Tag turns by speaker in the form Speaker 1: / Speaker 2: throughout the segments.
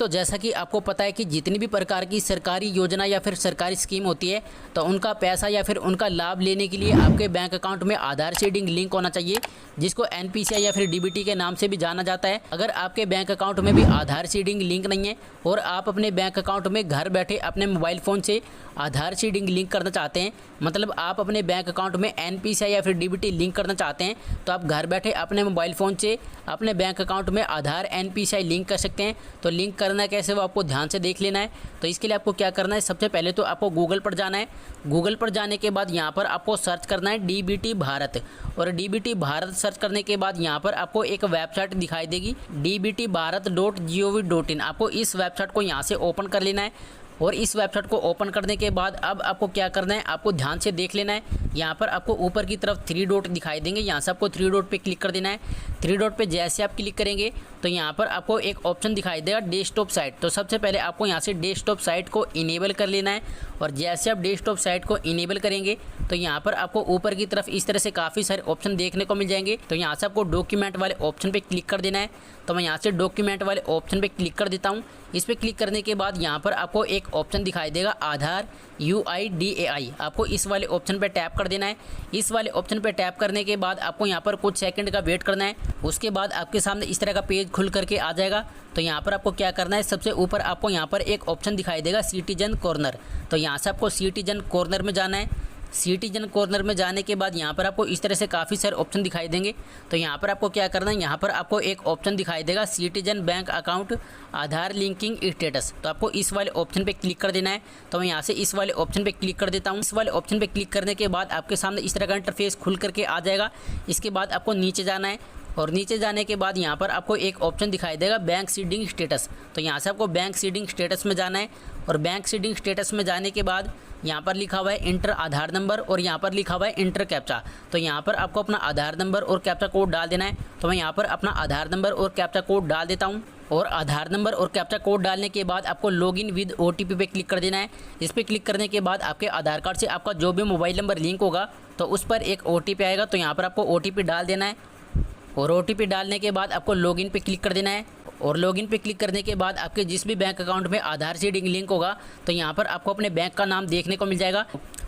Speaker 1: दोस्तों जैसा कि आपको पता है कि जितनी भी प्रकार की सरकारी योजना या फिर सरकारी स्कीम होती है तो उनका पैसा या फिर उनका लाभ लेने के लिए आपके बैंक अकाउंट में आधार सीडिंग लिंक होना चाहिए, जिसको एनपीसीआई या फिर डीबीटी के नाम से भी जाना जाता है। अगर आपके बैंक अकाउंट में भी आधार सीडिंग लिंक नहीं है और आप अपने बैंक अकाउंट में घर बैठे अपने मोबाइल फ़ोन से आधार सीडिंग लिंक करना चाहते हैं, मतलब आप अपने बैंक अकाउंट में एनपीसीआई या फिर डीबीटी लिंक करना चाहते हैं, तो आप घर बैठे अपने मोबाइल फ़ोन से अपने बैंक अकाउंट में आधार एनपीसीआई लिंक कर सकते हैं। तो लिंक करना कैसे वो आपको ध्यान से देख लेना है। तो इसके लिए आपको क्या करना है, सबसे पहले तो आपको गूगल पर जाना है। गूगल पर जाने के बाद यहाँ पर आपको सर्च करना है डीबीटी भारत, और डीबीटी भारत सर्च करने के बाद यहाँ पर आपको एक वेबसाइट दिखाई देगी dbtbharat.gov.in। आपको इस वेबसाइट को यहाँ से ओपन कर लेना है, और इस वेबसाइट को ओपन करने के बाद अब आपको क्या करना है, आपको ध्यान से देख लेना है। यहाँ पर आपको ऊपर की तरफ 3 डॉट दिखाई देंगे, यहाँ से आपको 3 डॉट पे क्लिक कर देना है। 3 डॉट पे जैसे आप क्लिक करेंगे तो यहाँ पर आपको एक ऑप्शन दिखाई देगा डेस्कटॉप साइट। तो सबसे पहले आपको यहाँ से डेस्कटॉप साइट को इनेबल कर लेना है, और जैसे आप डेस्कटॉप साइट को इनेबल करेंगे तो यहाँ पर आपको ऊपर की तरफ इस तरह से काफ़ी सारे ऑप्शन देखने को मिल जाएंगे। तो यहाँ से आपको डॉक्यूमेंट वाले ऑप्शन पे क्लिक कर देना है। तो मैं यहाँ से डॉक्यूमेंट वाले ऑप्शन पे क्लिक कर देता हूँ। इस पर क्लिक करने के बाद यहाँ पर आपको एक ऑप्शन दिखाई देगा आधार UIDAI, आपको इस वाले ऑप्शन पे टैप कर देना है। इस वाले ऑप्शन पे टैप करने के बाद आपको यहाँ पर कुछ सेकंड का वेट करना है। उसके बाद आपके सामने इस तरह का पेज खुल करके आ जाएगा। तो यहाँ पर आपको क्या करना है, सबसे ऊपर आपको यहाँ पर एक ऑप्शन दिखाई देगा सिटीजन कॉर्नर। तो यहाँ से आपको सिटीजन कॉर्नर में जाना है। सिटीजन कॉर्नर में जाने के बाद यहाँ पर आपको इस तरह से काफ़ी सारे ऑप्शन दिखाई देंगे। तो यहाँ पर आपको क्या करना है, यहाँ पर आपको एक ऑप्शन दिखाई देगा सिटीजन बैंक अकाउंट आधार लिंकिंग स्टेटस। तो आपको इस वाले ऑप्शन पे क्लिक कर देना है। तो मैं यहाँ से इस वाले ऑप्शन पे क्लिक कर देता हूँ। इस वाले ऑप्शन पे क्लिक करने के बाद आपके सामने इस तरह का इंटरफेस खुल करके आ जाएगा। इसके बाद आपको नीचे जाना है, और नीचे जाने के बाद यहाँ पर आपको एक ऑप्शन दिखाई देगा बैंक सीडिंग स्टेटस। तो यहाँ से आपको बैंक सीडिंग स्टेटस में जाना है, और बैंक सीडिंग स्टेटस में जाने के बाद यहाँ पर लिखा हुआ है इंटर आधार नंबर, और यहाँ पर लिखा हुआ है इंटर कैप्चा। तो यहाँ पर आपको अपना आधार नंबर और कैप्चा कोड डाल देना है। तो मैं यहाँ पर अपना आधार नंबर और कैप्चा कोड डाल देता हूँ, और आधार नंबर और कैप्चा कोड डालने के बाद आपको लॉगिन विद OTP पे क्लिक कर देना है। इस पर क्लिक करने के बाद आपके आधार कार्ड से आपका जो भी मोबाइल नंबर लिंक होगा तो उस पर एक OTP आएगा। तो यहाँ पर आपको OTP डाल देना है, और OTP डालने के बाद आपको लॉगिन पे क्लिक कर देना है। और लॉगिन पे क्लिक करने के बाद आपके जिस भी बैंक अकाउंट में आधार सीडिंग लिंक होगा तो यहाँ पर आपको अपने बैंक का नाम देखने को मिल जाएगा,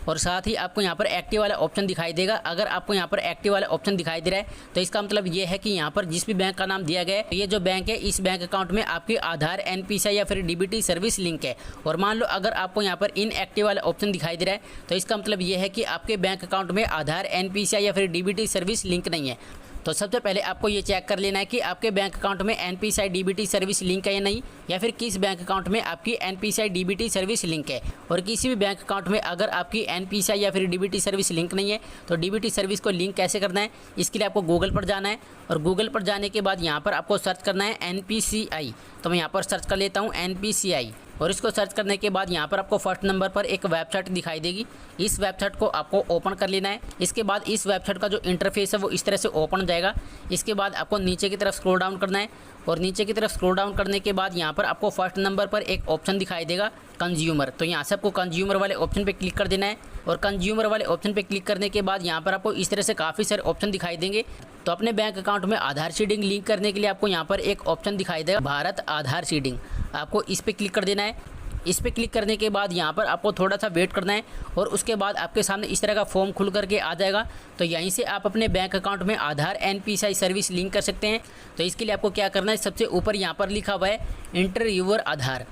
Speaker 1: और साथ ही आपको यहाँ पर एक्टिव वाला ऑप्शन दिखाई देगा। अगर आपको यहाँ पर एक्टिव वाला ऑप्शन दिखाई दे रहा है तो इसका मतलब ये है कि यहाँ पर जिस भी बैंक का नाम दिया गया है, ये जो बैंक है इस बैंक अकाउंट में आपकी आधार एनपीसीआई या फिर डीबीटी सर्विस लिंक है। और मान लो अगर आपको यहाँ पर इनएक्टिव वाला ऑप्शन दिखाई दे रहा है तो इसका मतलब ये है कि आपके बैंक अकाउंट में आधार एनपीसीआई या फिर डीबीटी सर्विस लिंक नहीं है। तो सबसे पहले आपको ये चेक कर लेना है कि आपके बैंक अकाउंट में एनपीसीआई डीबीटी सर्विस लिंक है या नहीं, या फिर किस बैंक अकाउंट में आपकी एनपीसीआई डीबीटी सर्विस लिंक है। और किसी भी बैंक अकाउंट में अगर आपकी एनपीसीआई या फिर डीबीटी सर्विस लिंक नहीं है तो डीबीटी सर्विस को लिंक कैसे करना है, इसके लिए आपको गूगल पर जाना है, और गूगल पर जाने के बाद यहाँ पर आपको सर्च करना है एनपीसीआई। तो मैं यहाँ पर सर्च कर लेता हूँ एनपीसीआई, और इसको सर्च करने के बाद यहाँ पर आपको फर्स्ट नंबर पर एक वेबसाइट दिखाई देगी। इस वेबसाइट को आपको ओपन कर लेना है। इसके बाद इस वेबसाइट का जो इंटरफेस है वो इस तरह से ओपन हो जाएगा। इसके बाद आपको नीचे की तरफ स्क्रॉल डाउन करना है, और नीचे की तरफ स्क्रॉल डाउन करने के बाद यहाँ पर आपको फर्स्ट नंबर पर एक ऑप्शन दिखाई देगा कंज्यूमर। तो यहाँ से आपको कंज्यूमर वाले ऑप्शन पे क्लिक कर देना है, और कंज्यूमर वाले ऑप्शन पे क्लिक करने के बाद यहाँ पर आपको इस तरह से काफ़ी सारे ऑप्शन दिखाई देंगे। तो अपने बैंक अकाउंट में आधार सीडिंग लिंक करने के लिए आपको यहाँ पर एक ऑप्शन दिखाई देगा भारत आधार सीडिंग, आपको इस पर क्लिक कर देना है। इस पर क्लिक करने के बाद यहाँ पर आपको थोड़ा सा वेट करना है, और उसके बाद आपके सामने इस तरह का फॉर्म खुल करके आ जाएगा। तो यहीं से आप अपने बैंक अकाउंट में आधार एनपीसीआई सर्विस लिंक कर सकते हैं। तो इसके लिए आपको क्या करना है, सबसे ऊपर यहाँ पर लिखा हुआ है इंटर यूर आधार।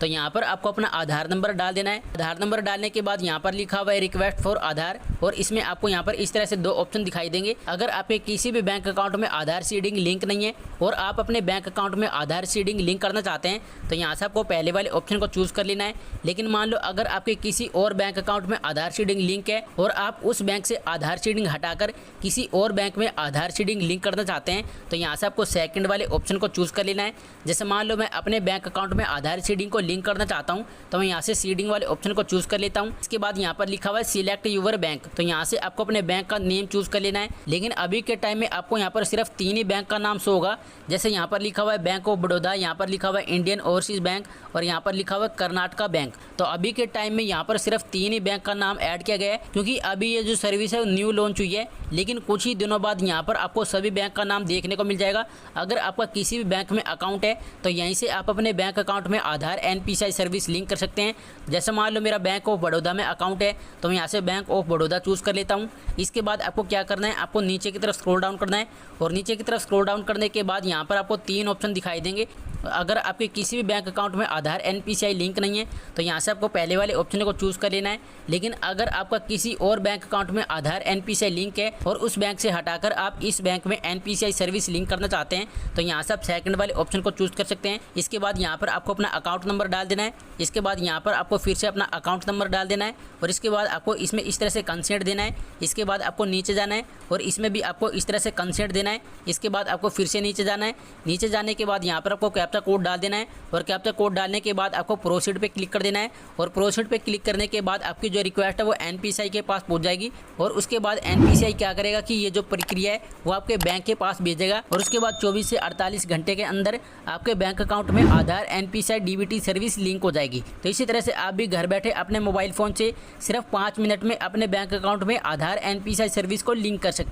Speaker 1: तो यहाँ पर आपको अपना आधार नंबर डाल देना है। आधार नंबर डालने के बाद यहाँ पर लिखा हुआ है रिक्वेस्ट फॉर आधार, और इसमें आपको यहाँ पर इस तरह से 2 ऑप्शन दिखाई देंगे। अगर आपके किसी भी बैंक अकाउंट में आधार सीडिंग लिंक नहीं है और आप अपने बैंक अकाउंट में आधार सीडिंग लिंक करना चाहते हैं तो यहाँ से आपको पहले वाले ऑप्शन को चूज़ कर लेना है। लेकिन मान लो अगर आपके किसी और बैंक अकाउंट में आधार सीडिंग लिंक है और आप उस बैंक से आधार सीडिंग हटाकर किसी और बैंक में आधार सीडिंग लिंक करना चाहते हैं तो यहाँ से आपको सेकंड वाले ऑप्शन को चूज़ कर लेना है। जैसे मान लो मैं अपने बैंक अकाउंट में आधार सीडिंग को लिंक करना चाहता हूँ तो मैं यहाँ से सीडिंग वाले ऑप्शन को चूज़ कर लेता हूँ। इसके बाद यहाँ पर लिखा हुआ है सिलेक्ट यूर बैंक, तो यहाँ से आपको अपने बैंक का नेम चूज़ कर लेना है। लेकिन अभी के टाइम में आपको यहाँ पर सिर्फ 3 ही बैंक का नाम शो होगा। जैसे यहाँ पर लिखा हुआ है बैंक ऑफ बड़ौदा, यहाँ पर लिखा हुआ है इंडियन ओवरसीज बैंक और यहाँ पर लिखा हुआ है कर्नाटका बैंक। तो अभी के टाइम में यहाँ पर सिर्फ 3 ही बैंक का नाम ऐड किया गया है, क्योंकि अभी ये जो सर्विस है न्यू लॉन्च हुई है। लेकिन कुछ ही दिनों बाद यहाँ पर आपको सभी बैंक का नाम देखने को मिल जाएगा। अगर आपका किसी भी बैंक में अकाउंट है तो यहीं से आप अपने बैंक अकाउंट में आधार NPCI सर्विस लिंक कर सकते हैं। जैसे मान लो मेरा बैंक ऑफ बड़ौदा में अकाउंट है तो मैं यहाँ से बैंक ऑफ बड़ौदा चूज़ कर लेता हूँ। इसके बाद आपको क्या करना है, आपको नीचे की तरफ स्क्रॉल डाउन करना है और नीचे की तरफ स्क्रॉल डाउन करने के बाद यहाँ पर आपको 3 ऑप्शन दिखाई देंगे। अगर आपके किसी भी बैंक अकाउंट में आधार NPCI लिंक नहीं है तो यहाँ से आपको पहले वाले ऑप्शन को चूज़ कर लेना है। लेकिन अगर आपका किसी और बैंक अकाउंट में आधार NPCI लिंक है और उस बैंक से हटाकर आप इस बैंक में NPCI सर्विस लिंक करना चाहते हैं तो यहाँ से आप सेकंड वाले ऑप्शन को चूज़ कर सकते हैं। इसके बाद यहाँ पर आपको अपना अकाउंट नंबर डाल देना है। इसके बाद यहाँ पर आपको फिर से अपना अकाउंट नंबर डाल देना है और इसके बाद आपको इसमें इस तरह से कंसेंट देना है। इसके बाद आपको नीचे जाना है और इसमें भी आपको इस तरह से कंसेंट देना है। इसके बाद आपको फिर से नीचे जाना है। नीचे जाने के बाद यहाँ पर आपको कैप्चा कोड डाल देना है और कैप्चा कोड डालने के बाद आपको प्रोसीड पे क्लिक कर देना है और प्रोसीड पे क्लिक करने के बाद आपकी जो रिक्वेस्ट है वो NPCI के पास पहुंच जाएगी और उसके बाद NPCI क्या करेगा कि ये जो प्रक्रिया है वो आपके बैंक के पास भेजेगा और उसके बाद 24 से 48 घंटे के अंदर आपके बैंक अकाउंट में आधार NPCI DBT सर्विस लिंक हो जाएगी। तो इसी तरह से आप भी घर बैठे अपने मोबाइल फ़ोन से सिर्फ 5 मिनट में अपने बैंक अकाउंट में आधार NPCI सर्विस को लिंक कर सकते हैं।